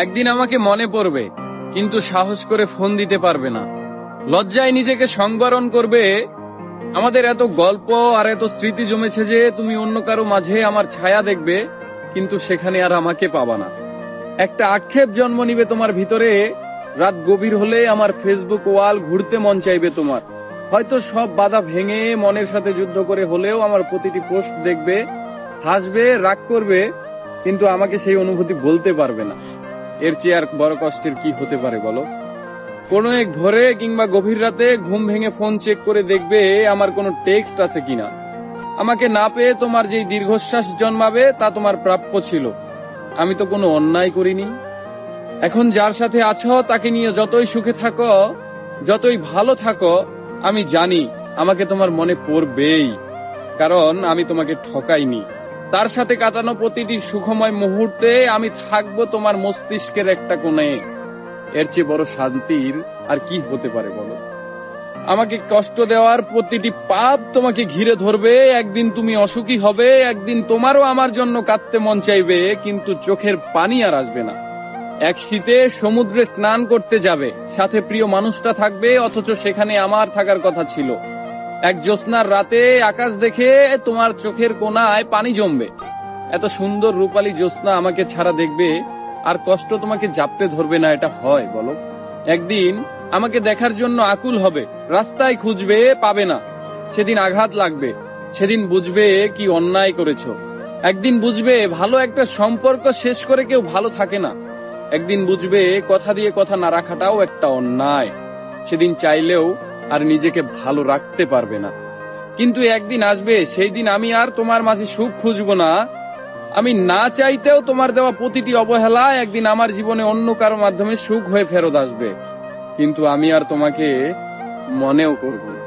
একদিন আমাকে মনে পড়বে, কিন্তু সাহস করে ফোন দিতে পারবে না। লজ্জায় নিজেকে সংবরণ করবে। আমাদের এত গল্প আর এত স্মৃতি জমেছে যে তুমি অন্য কারো মাঝে আমার ছায়া দেখবে, কিন্তু সেখানে আর আমাকে পাবা না। একটা আক্ষেপ জন্ম নিবে তোমার ভিতরে। রাত গভীর হলে আমার ফেসবুক ওয়াল ঘুরতে মন চাইবে তোমার। হয়তো সব বাধা ভেঙে মনের সাথে যুদ্ধ করে হলেও আমার প্রতিটি পোস্ট দেখবে, হাসবে, রাগ করবে, কিন্তু আমাকে সেই অনুভূতি বলতে পারবে না। এর চেয়ে আর বড় কষ্টের কি হতে পারে বলো? কোনো এক ভোরে কিংবা গভীর রাতে ঘুম ভেঙে ফোন চেক করে দেখবে আমার কোনো টেক্সট আছে কিনা। আমাকে না পেয়ে তোমার যেই দীর্ঘশ্বাস জন্মাবে তা তোমার প্রাপ্য ছিল। আমি তো কোনো অন্যায় করিনি। এখন যার সাথে আছো তাকে নিয়ে যতই সুখে থাকো, যতই ভালো থাকো, আমি জানি আমাকে তোমার মনে পড়বেই, কারণ আমি তোমাকে ঠকাইনি। তার সাথে কাটানো প্রতিটি সুখময় মুহূর্তে আমি থাকবো তোমার মস্তিষ্কের একটা কোণে। এর চেয়ে বড় শান্তির আর কি হতে পারে বলো? আমাকে কষ্ট দেওয়ার প্রতিটি পাপ তোমাকে ঘিরে ধরবে। একদিন তুমি অসুখী হবে, একদিন তোমারও আমার জন্য কাঁদতে মন চাইবে, কিন্তু চোখের পানি আর আসবে না। এক শীতে সমুদ্রে স্নান করতে যাবে, সাথে প্রিয় মানুষটা থাকবে, অথচ সেখানে আমার থাকার কথা ছিল। এক জ্যোৎস্নার রাতে আকাশ দেখে তোমার চোখের কোণায় পানি জমবে। এত সুন্দর রূপালী জ্যোৎস্না আমাকে ছাড়া দেখবে, আর কষ্ট তোমাকে জাপটে ধরবে না। এটা হয় বলো? একদিন আমাকে দেখার জন্য আকুল হবে, রাস্তায় খুঁজবে, পাবে না। সেদিন আঘাত লাগবে, সেদিন বুঝবে কি অন্যায় করেছো। একদিন বুঝবে ভালো একটা সম্পর্ক শেষ করে কেউ ভালো থাকে না। একদিন বুঝবে কথা দিয়ে কথা না রাখাটাও একটা অন্যায়। সেদিন চাইলেও আর নিজেকে ভালো রাখতে পারবে না। কিন্তু একদিন আসবে, সেই দিন আমি আর তোমার মাঝে সুখ খুঁজবো না। আমি না চাইতেও তোমার দেওয়া প্রতিটি অবহেলা একদিন আমার জীবনে অন্য কারো মাধ্যমে সুখ হয়ে ফেরত আসবে, কিন্তু আমি আর তোমাকে মনেও করব না।